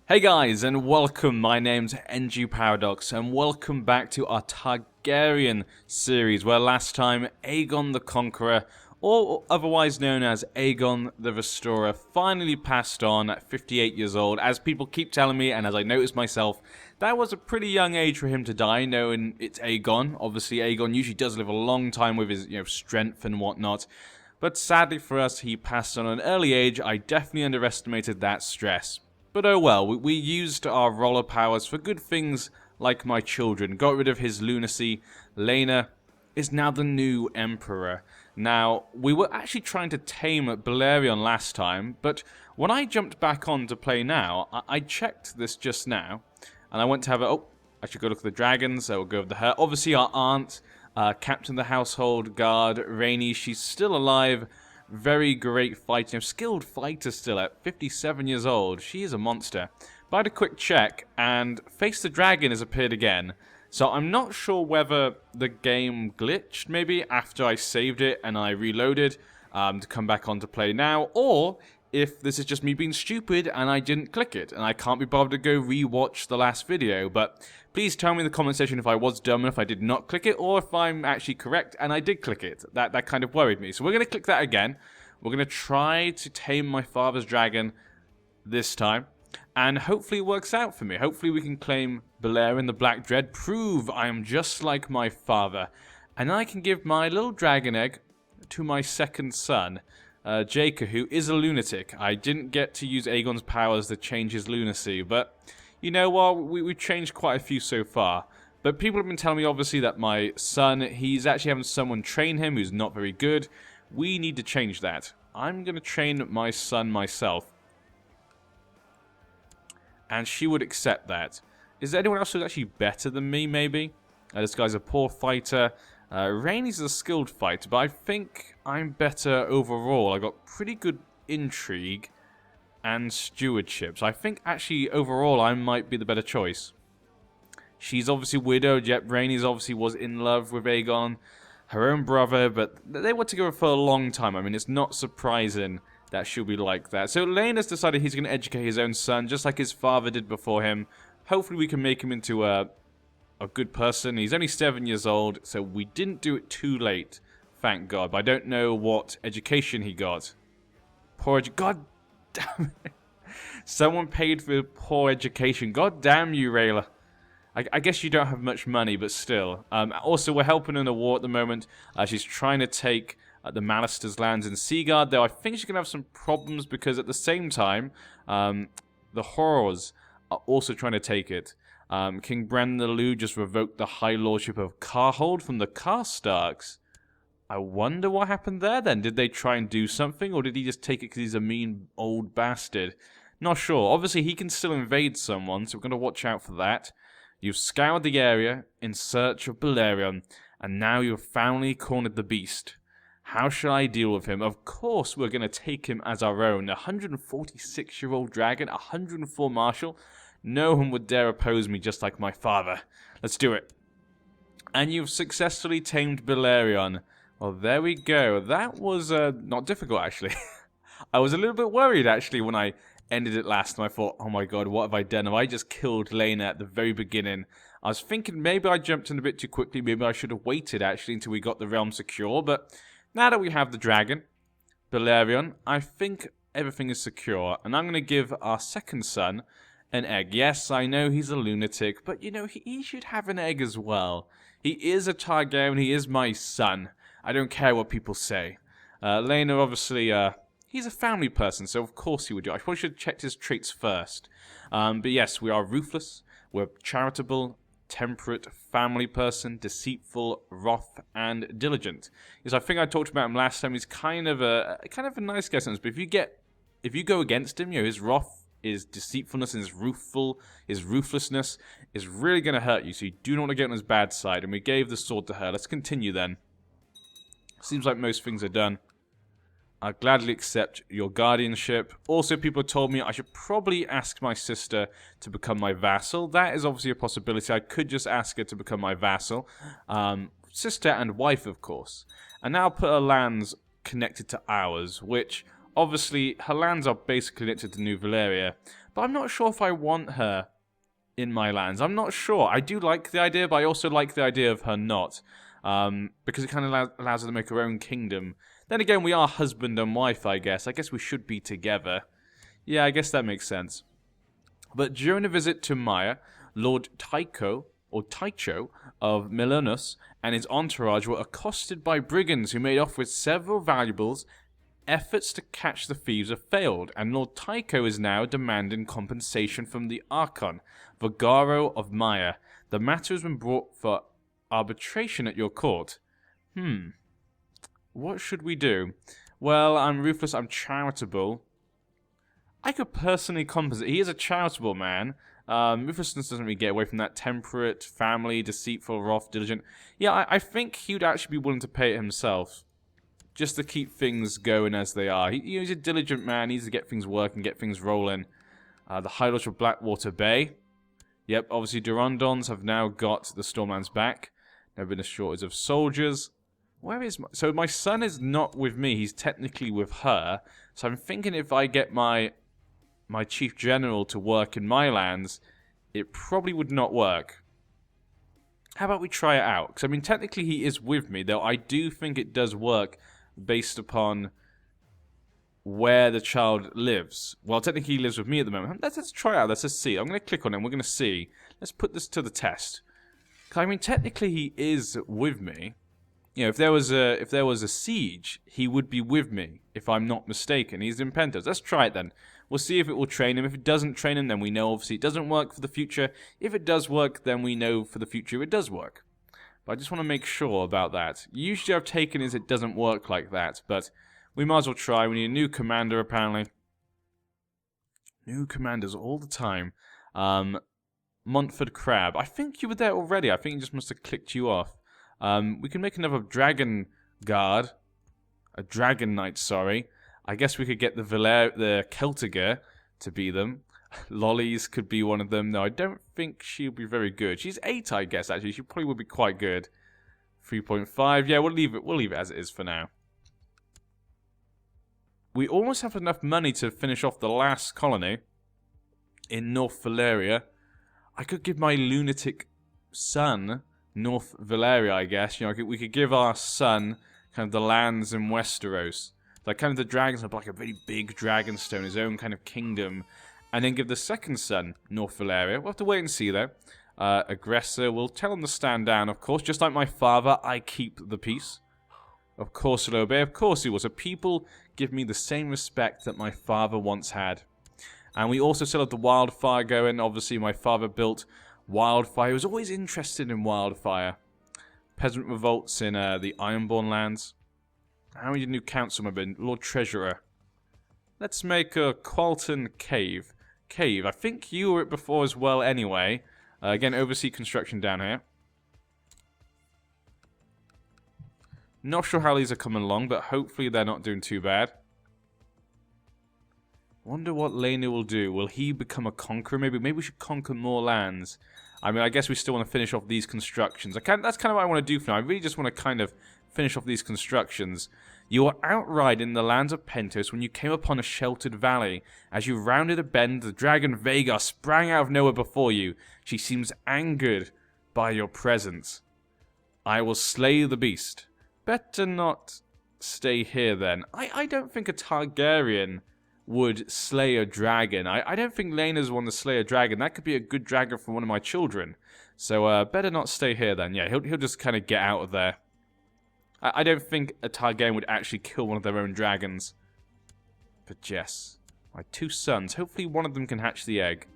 Hey guys, and welcome. My name's NG Paradox, and welcome back to our Targaryen series, where last time Aegon the Conqueror, or otherwise known as Aegon the Restorer, finally passed on at 58 years old. As people keep telling me, and as I noticed myself, that was a pretty young age for him to die, knowing it's Aegon. Obviously, Aegon usually does live a long time with his, strength and whatnot. But sadly for us, he passed on at an early age. I definitely underestimated that stress. But oh well, we used our roller powers for good things like my children. Got rid of his lunacy. Laena is now the new emperor. Now, we were actually trying to tame Valyrian last time, but when I jumped back on to play now, I checked this just now, and I went to have a... Oh, I should go look at the dragons, so we'll go over to her. Obviously our aunt, captain of the household guard, Rainy, she's still alive. Very great fighter, skilled fighter still at 57 years old. She is a monster. But I had a quick check, and Face the Dragon has appeared again. So I'm not sure whether the game glitched, maybe, after I saved it and I reloaded to come back on to play now, or if this is just me being stupid and I didn't click it, and I can't be bothered to go re-watch the last video. But please tell me in the comment section if I was dumb enough I did not click it, or if I'm actually correct and I did click it. That kind of worried me. So we're going to click that again. We're going to try to tame my father's dragon this time, and hopefully it works out for me. Hopefully we can claim Valyrian the Black Dread, prove I am just like my father, and I can give my little dragon egg to my second son, Jacob, who is a lunatic. I didn't get to use Aegon's powers to change his lunacy, but you know what, we've changed quite a few so far. But people have been telling me, obviously, that my son, he's actually having someone train him who's not very good. We need to change that. I'm going to train my son myself. And she would accept that. Is there anyone else who's actually better than me, maybe? This guy's a poor fighter. Rainy's a skilled fighter, but I think I'm better overall. I got pretty good intrigue and stewardship. So I think actually overall I might be the better choice. She's obviously widowed, yet Rainy's obviously was in love with Aegon, her own brother, but they were together for a long time. I mean, it's not surprising that she'll be like that. So Laena's decided he's going to educate his own son, just like his father did before him. Hopefully we can make him into a good person. He's only 7 years old, so we didn't do it too late, thank God. But I don't know what education he got. God damn it. Someone paid for poor education. God damn you, Rayla. I guess you don't have much money, but still. Also, we're helping in a war at the moment. She's trying to take the Malisters' lands in Seaguard, though I think she's going to have some problems because at the same time, the Horrors are also trying to take it. King Bran the Lou just revoked the High Lordship of Carhold from the Karstarks. I wonder what happened there then. Did they try and do something, or did he just take it because he's a mean old bastard? Not sure. Obviously, he can still invade someone, so we're going to watch out for that. You've scoured the area in search of Valyrian, and now you've finally cornered the beast. How shall I deal with him? Of course we're going to take him as our own. A 146-year-old dragon, 104 martial. No one would dare oppose me just like my father. Let's do it. And you've successfully tamed Valyrian. Well, there we go. That was not difficult, actually. I was a little bit worried, actually, when I ended it last time. I thought, oh my god, what have I done? Have I just killed Laena at the very beginning? I was thinking maybe I jumped in a bit too quickly. Maybe I should have waited, actually, until we got the realm secure. But now that we have the dragon, Valyrian, I think everything is secure. And I'm going to give our second son an egg. Yes, I know he's a lunatic, but, you know, he should have an egg as well. He is a Targaryen. He is my son. I don't care what people say. Laena, obviously, he's a family person, so of course he would do. I probably should have checked his traits first. But yes, we are ruthless, we're charitable, temperate, family person, deceitful, wrath, and diligent. Because I think I talked about him last time. He's kind of a nice guy sometimes. But if you go against him, you know, his wrath, his deceitfulness, and his ruthlessness is really going to hurt you. So you do not want to get on his bad side. And we gave the sword to her. Let's continue then. Seems like most things are done. I'll gladly accept your guardianship. Also, people told me I should probably ask my sister to become my vassal. That is obviously a possibility. I could just ask her to become my vassal. Sister and wife, of course. And now put her lands connected to ours, which obviously her lands are basically connected to New Valyria. But I'm not sure if I want her in my lands. I'm not sure. I do like the idea, but I also like the idea of her not. Because it kind of allows her to make her own kingdom. Then again, we are husband and wife, I guess. I guess we should be together. Yeah, I guess that makes sense. But during a visit to Maya, Lord Tycho of Milanus and his entourage were accosted by brigands who made off with several valuables. Efforts to catch the thieves have failed, and Lord Tycho is now demanding compensation from the Archon, Vagaro of Maya. The matter has been brought for arbitration at your court. What should we do? Well, I'm ruthless, I'm charitable. I could personally compensate. He is a charitable man. Ruthlessness doesn't really get away from that. Temperate, family, deceitful, wrath, diligent. Yeah, I think he would actually be willing to pay it himself. Just to keep things going as they are. He's a diligent man. He needs to get things working, get things rolling. The High Lodge of Blackwater Bay. Yep, obviously Durandons have now got the Stormlands back. There have been a shortage of soldiers. Where is my... So my son is not with me. He's technically with her. So I'm thinking if I get my chief general to work in my lands, it probably would not work. How about we try it out? Because, I mean, technically he is with me, though I do think it does work based upon where the child lives. Well, technically he lives with me at the moment. Let's try it out. Let's just see. I'm going to click on him. We're going to see. Let's put this to the test. I mean, technically he is with me. You know, if there was a siege, he would be with me, if I'm not mistaken. He's in Pentos. Let's try it then. We'll see if it will train him. If it doesn't train him, then we know obviously it doesn't work for the future. If it does work, then we know for the future it does work. But I just want to make sure about that. Usually I've taken is it doesn't work like that, but we might as well try. We need a new commander, apparently. New commanders all the time. Montford Crab. I think you were there already. I think he just must have clicked you off. We can make another dragon guard. A dragon knight, sorry. I guess we could get the Celtiger to be them. Lollies could be one of them. No, I don't think she'll be very good. She's 8, I guess, actually. She probably would be quite good. 3.5. Yeah, we'll leave it as it is for now. We almost have enough money to finish off the last colony in North Valyria. I could give my lunatic son North Valyria, I guess. You know, we could give our son kind of the lands in Westeros. Like kind of the dragons have like a really big dragonstone, his own kind of kingdom. And then give the second son North Valyria. We'll have to wait and see though. Aggressor, we'll tell him to stand down, of course. Just like my father, I keep the peace. Of course he'll obey, of course he will. So people give me the same respect that my father once had. And we also still have the wildfire going. Obviously my father built wildfire. He was always interested in wildfire. Peasant revolts in the Ironborn lands. How many new council member? Lord Treasurer. Let's make a Qualton Cave. I think you were it before as well anyway. Again, oversee construction down here. Not sure how these are coming along, but hopefully they're not doing too bad. Wonder what Lena will do. Will he become a conqueror? Maybe we should conquer more lands. I mean, I guess we still want to finish off these constructions. That's kind of what I want to do for now. I really just want to kind of finish off these constructions. You were outright in the lands of Pentos when you came upon a sheltered valley. As you rounded a bend, the dragon Vhagar sprang out of nowhere before you. She seems angered by your presence. I will slay the beast. Better not stay here then. I don't think a Targaryen would slay a dragon. I don't think Lena's one to slay a dragon. That could be a good dragon for one of my children. So better not stay here then. Yeah, he'll just kind of get out of there. I don't think a Targaryen would actually kill one of their own dragons. But yes, my 2 sons. Hopefully one of them can hatch the egg.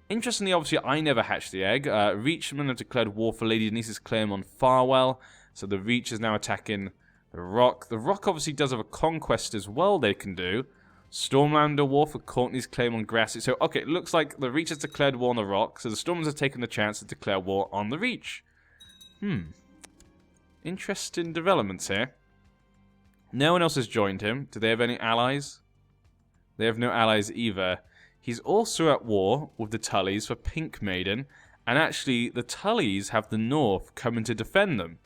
Interestingly, obviously, I never hatched the egg. Reachman have declared war for Lady Denise's claim on Farwell. So the Reach is now attacking the Rock. The Rock obviously does have a conquest as well they can do. Stormlander war for Courtney's claim on Grassy. So, okay, it looks like the Reach has declared war on the Rock. So the Stormers have taken the chance to declare war on the Reach. Interesting developments here. No one else has joined him. Do they have any allies? They have no allies either. He's also at war with the Tullys for Pink Maiden. And actually, the Tullys have the North coming to defend them.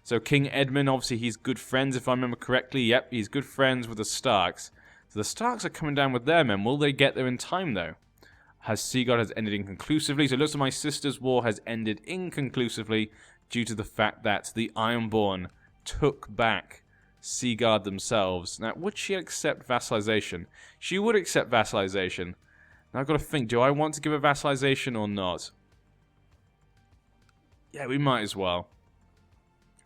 So King Edmund, obviously, he's good friends, if I remember correctly. Yep, he's good friends with the Starks. So the Starks are coming down with their men. Will they get there in time, though? Seaguard has ended inconclusively. So it looks like my sister's war has ended inconclusively due to the fact that the Ironborn took back Seaguard themselves. Now, would she accept vassalization? She would accept vassalization. Now, I've got to think, do I want to give her vassalization or not? Yeah, we might as well.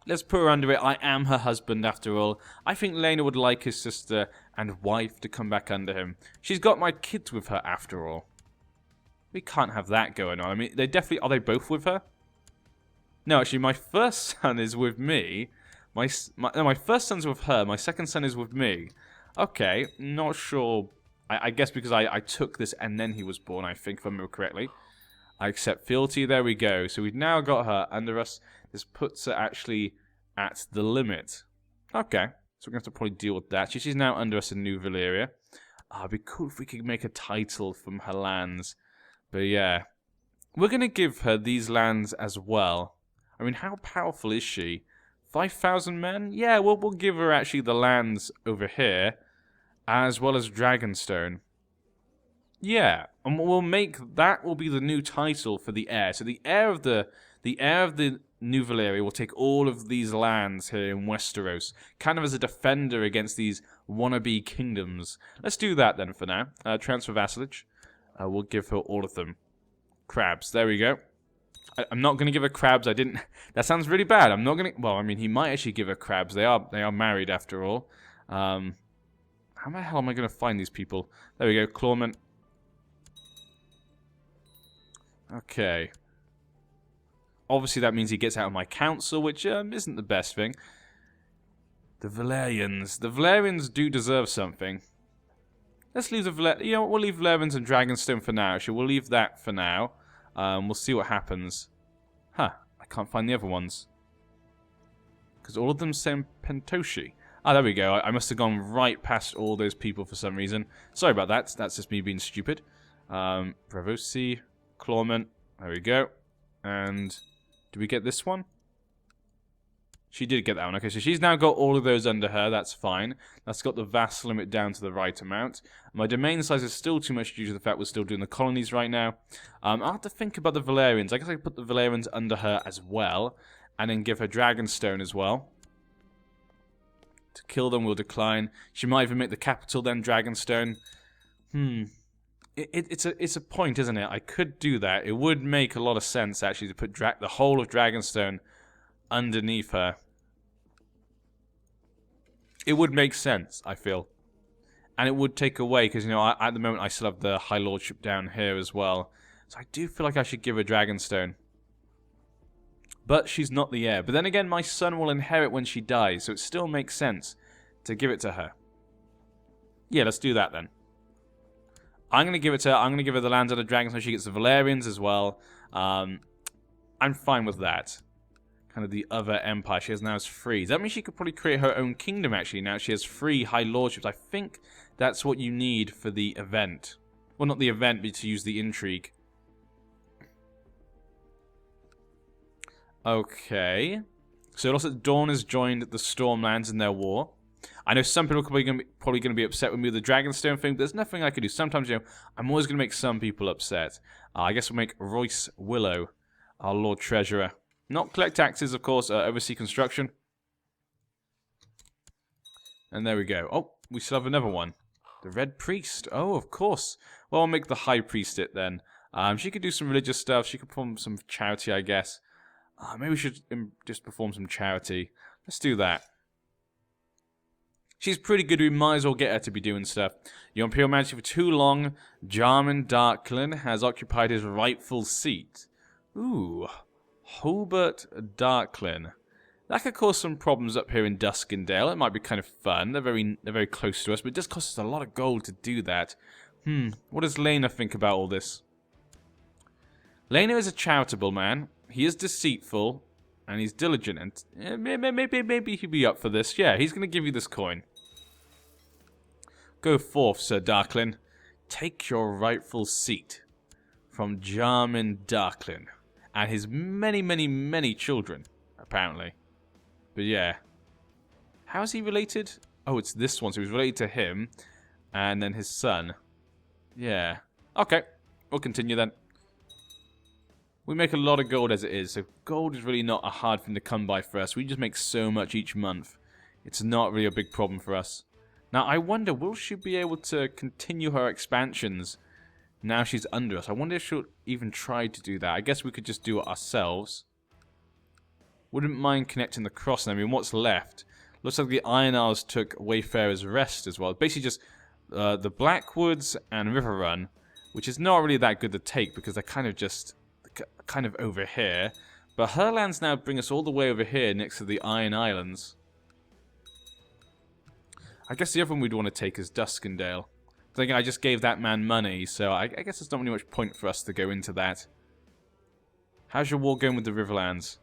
Let's put her under it. I am her husband, after all. I think Lena would like his sister and wife to come back under him. She's got my kids with her, after all. We can't have that going on. I mean, they definitely... Are they both with her? No, actually, my first son is with me. My first son's with her. My second son is with me. Okay, not sure. I guess because I took this and then he was born, I think, if I remember correctly. I accept fealty. There we go. So we've now got her under us. This puts her actually at the limit. Okay, so we're going to have to probably deal with that. She's now under us in New Valyria. It'd be cool if we could make a title from her lands. But yeah, we're going to give her these lands as well. I mean, how powerful is she? 5,000 men? Yeah, we'll give her actually the lands over here, as well as Dragonstone. Yeah, and we'll make that will be the new title for the heir. So the heir of the New Valyria will take all of these lands here in Westeros, kind of as a defender against these wannabe kingdoms. Let's do that then for now. Transfer vassalage. We'll give her all of them. Crabs. There we go. I'm not going to give her crabs. I didn't... That sounds really bad. I'm not going to... Well, I mean, he might actually give her crabs. They are married after all. How the hell am I going to find these people? There we go. Clawman. Okay. Obviously, that means he gets out of my council, which isn't the best thing. The Valyrians. The Valyrians do deserve something. Let's leave the Valyrians... You know what? We'll leave Valyrians and Dragonstone for now. Actually, we'll leave that for now. We'll see what happens. Huh. I can't find the other ones. Because all of them say Pentoshi. Ah, there we go. I must have gone right past all those people for some reason. Sorry about that. That's just me being stupid. Bravosi. Clawman. There we go. And... Did we get this one? She did get that one. Okay, so she's now got all of those under her. That's fine. That's got the vassal limit down to the right amount. My domain size is still too much due to the fact we're still doing the colonies right now. I'll have to think about the Valyrians. I guess I could put the Valyrians under her as well. And then give her Dragonstone as well. To kill them will decline. She might even make the capital then Dragonstone. It's a point, isn't it? I could do that. It would make a lot of sense, actually, to put the whole of Dragonstone underneath her. It would make sense, I feel. And it would take away, because, you know, at the moment I still have the High Lordship down here as well. So I do feel like I should give her Dragonstone. But she's not the heir. But then again, my son will inherit when she dies, so it still makes sense to give it to her. Yeah, let's do that then. I'm going to give it to her. I'm going to give her the lands of the dragons so she gets the Valyrians as well. I'm fine with that. Kind of the other empire she has now is free. Does that mean she could probably create her own kingdom, actually, now she has free high lordships? I think that's what you need for the event. Well, not the event, but to use the intrigue. Okay. So it looks like Dawn has joined the Stormlands in their war. I know some people are probably going to be upset with me with the Dragonstone thing, but there's nothing I can do. Sometimes, you know, I'm always going to make some people upset. I guess we'll make Royce Willow our Lord Treasurer. Not collect taxes, of course, oversee construction. And there we go. Oh, we still have another one. The Red Priest. Oh, of course. Well, I'll make the High Priest it then. She could do some religious stuff. She could perform some charity, I guess. Maybe we should just perform some charity. Let's do that. She's pretty good. We might as well get her to be doing stuff. Your Imperial Majesty, for too long, Jarman Darklin has occupied his rightful seat. Ooh. Hobart Darklin. That could cause some problems up here in Duskendale. It might be kind of fun. They're very close to us, but it does cost us a lot of gold to do that. What does Lena think about all this? Lena is a charitable man. He is deceitful, and he's diligent, and maybe he'll be up for this. Yeah, he's going to give you this coin. Go forth, Sir Darklin. Take your rightful seat from Jarman Darklin and his many children, apparently. But yeah. How is he related? Oh, it's this one, so he's related to him. And then his son. Yeah. Okay. We'll continue then. We make a lot of gold as it is, so gold is really not a hard thing to come by for us. We just make so much each month. It's not really a big problem for us. Now, I wonder, will she be able to continue her expansions now she's under us? I wonder if she'll even try to do that. I guess we could just do it ourselves. Wouldn't mind connecting the cross. I mean, what's left? Looks like the Iron Isles took Wayfarer's Rest as well. Basically just the Blackwoods and River Run, which is not really that good to take because they're kind of just kind of over here. But her lands now bring us all the way over here next to the Iron Islands. I guess the other one we'd want to take is Duskendale. But again, I just gave that man money, so I guess there's not really much point for us to go into that. How's your war going with the Riverlands?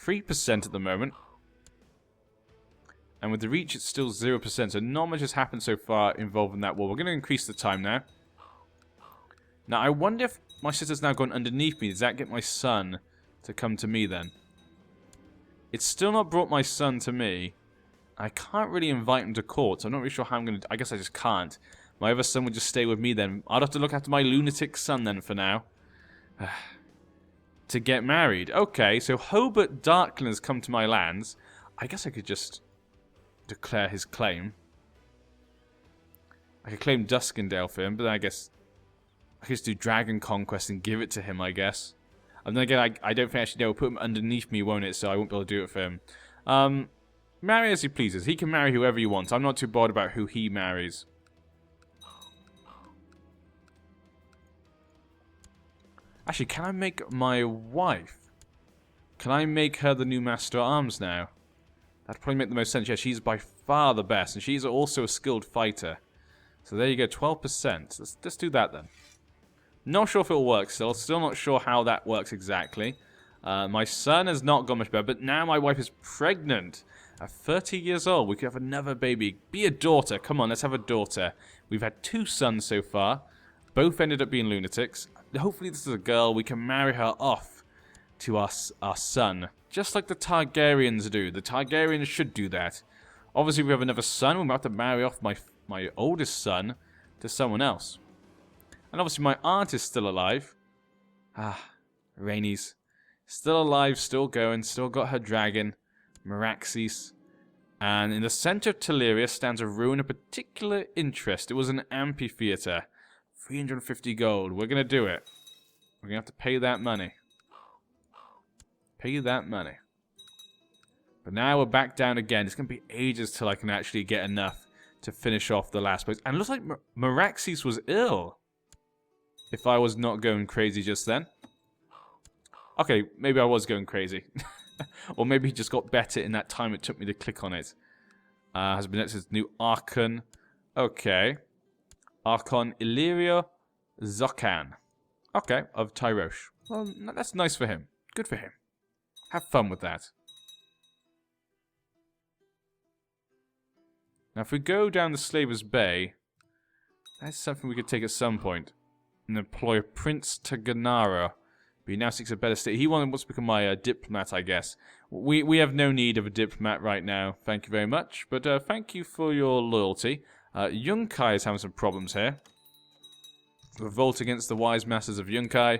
3% at the moment. And with the Reach, it's still 0%, so not much has happened so far involving that war. We're going to increase the time now. Now, I wonder if my sister's now gone underneath me. Does that get my son to come to me then? It's still not brought my son to me. I can't really invite him to court, so I'm not really sure how I'm going to... I guess I just can't. My other son would just stay with me then. I'd have to look after my lunatic son then for now. To get married. Okay, so Hobart Darkland has come to my lands. I guess I could just declare his claim. I could claim Duskendale for him, but then I guess... I could just do Dragon Conquest and give it to him, I guess. And then again, I don't think actually, no, put him underneath me, won't it? So I won't be able to do it for him. Marry as he pleases. He can marry whoever he wants. I'm not too bothered about who he marries. Actually, can I make my wife? Can I make her the new Master at Arms now? That'd probably make the most sense. Yeah, she's by far the best. And she's also a skilled fighter. So there you go, 12%. Let's do that then. Not sure if it'll work still. Still not sure how that works exactly. My son has not gone much better, but now my wife is pregnant. At 30 years old, we could have another baby. Be a daughter. Come on, let's have a daughter. We've had 2 sons so far. Both ended up being lunatics. Hopefully this is a girl. We can marry her off to our son. Just like the Targaryens do. The Targaryens should do that. Obviously, if we have another son, we're about to marry off my oldest son to someone else. And obviously my aunt is still alive. Rhaenys. Still alive, still going, still got her dragon. Meraxes. And in the center of Teleria stands a ruin of particular interest. It was an amphitheater. 350 gold. We're going to do it. We're going to have to pay that money. Pay that money. But now we're back down again. It's going to be ages till I can actually get enough to finish off the last place. And it looks like Meraxes was ill. If I was not going crazy just then. Okay, maybe I was going crazy. Or maybe he just got better in that time it took me to click on it. Has been next to new Archon. Okay. Archon Illyrio Zokan. Okay, of Tyrosh. Well, that's nice for him. Good for him. Have fun with that. Now, if we go down the Slaver's Bay, that's something we could take at some point. And employ Prince Taganara. But he now seeks a better state. He wants to become my diplomat, I guess. We have no need of a diplomat right now. Thank you very much. But thank you for your loyalty. Yunkai is having some problems here. Revolt against the wise masters of Yunkai.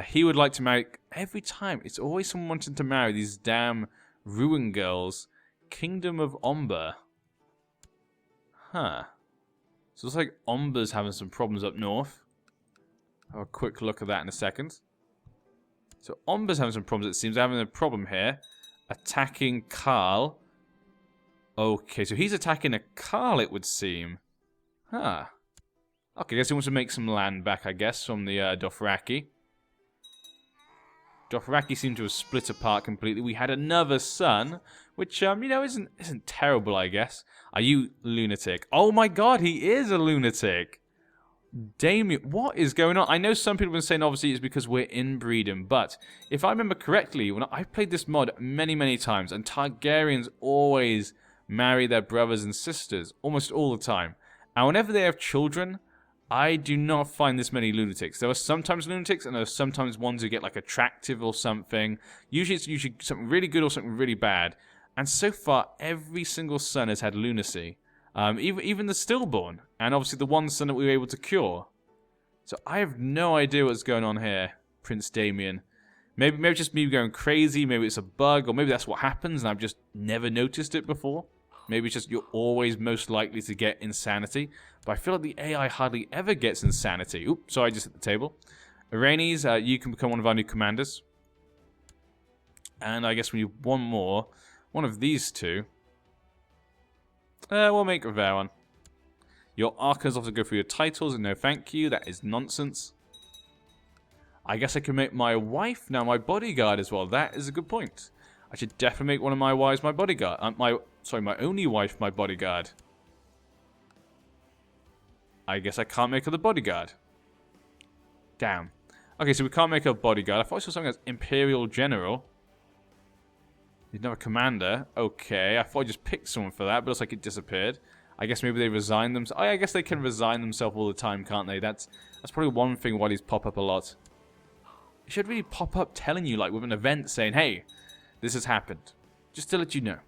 He would like to marry... Every time, it's always someone wanting to marry these damn ruin girls. Kingdom of Omber. Huh. So it's like Omber's having some problems up north. Have a quick look at that in a second. So Omber's having some problems, it seems. They're having a problem here. Attacking Karl. Okay, so he's attacking a Karl, it would seem. Huh. Okay, I guess he wants to make some land back, I guess, from the Dothraki. Dothraki seem to have split apart completely. We had another son, which, you know, isn't terrible, I guess. Are you lunatic? Oh my god, he is a lunatic! Damien, what is going on? I know some people have been saying obviously it's because we're inbreeding, but if I remember correctly, when I've played this mod many, many times, and Targaryens always marry their brothers and sisters, almost all the time. And whenever they have children, I do not find this many lunatics. There are sometimes lunatics, and there are sometimes ones who get like attractive or something. Usually it's something really good or something really bad. And so far, every single son has had lunacy. Even the stillborn. And obviously the one son that we were able to cure. So I have no idea what's going on here, Prince Damien. Maybe it's just me going crazy, maybe it's a bug, or maybe that's what happens and I've just never noticed it before. Maybe it's just you're always most likely to get insanity. But I feel like the AI hardly ever gets insanity. Oops, sorry, I just hit the table. Rhaenys, you can become one of our new commanders. And I guess we need one more. One of these two. We'll make Valyrian. Your archers have to go through your titles, and no thank you. That is nonsense. I guess I can make my wife now my bodyguard as well. That is a good point. I should definitely make one of my wives my bodyguard. My only wife my bodyguard. I guess I can't make her the bodyguard. Damn. Okay, so we can't make her bodyguard. I thought I saw something as Imperial General. He's not a commander. Okay, I thought I just picked someone for that, but it looks like it disappeared. I guess maybe they resigned themselves. I guess they can resign themselves all the time, can't they? That's probably one thing why these pop up a lot. It should really pop up telling you, like, with an event saying, hey, this has happened. Just to let you know.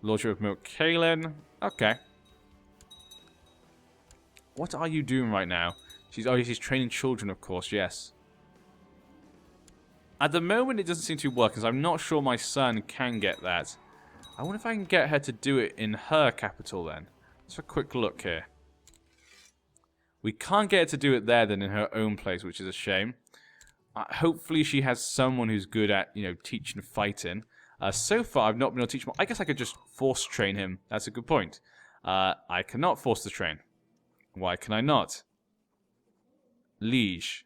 Lordship of Milk Kaelin. Okay. What are you doing right now? She's training children, of course, yes. At the moment, it doesn't seem to be working, so I'm not sure my son can get that. I wonder if I can get her to do it in her capital, then. Let's have a quick look here. We can't get her to do it there, then, in her own place, which is a shame. Hopefully, she has someone who's good at, teaching fighting. So far, I've not been able to teach him. I guess I could just force train him. That's a good point. I cannot force the train. Why can I not? Liege.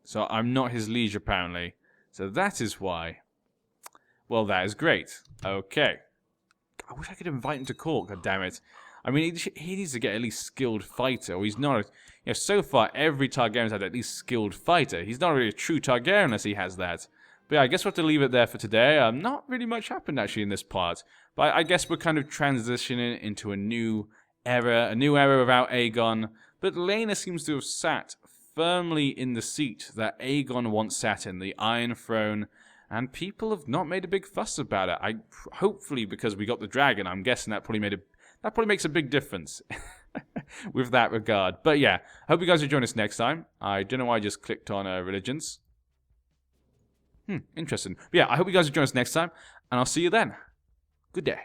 So I'm not his liege, apparently. So that is why. Well, that is great. Okay. I wish I could invite him to court, god damn it. I mean, he needs to get at least skilled fighter. Or he's not so far, every Targaryen's had at least skilled fighter. He's not really a true Targaryen unless he has that. But yeah, I guess we'll have to leave it there for today. Not really much happened, actually, in this part. But I guess we're kind of transitioning into a new era without Aegon. But Laena seems to have sat firmly in the seat that Aegon once sat in, the Iron Throne, and people have not made a big fuss about it. Hopefully because we got the dragon, I'm guessing that probably makes a big difference with that regard. But yeah, I hope you guys will join us next time. I don't know why I just clicked on religions. Interesting. But yeah, I hope you guys will join us next time, and I'll see you then. Good day.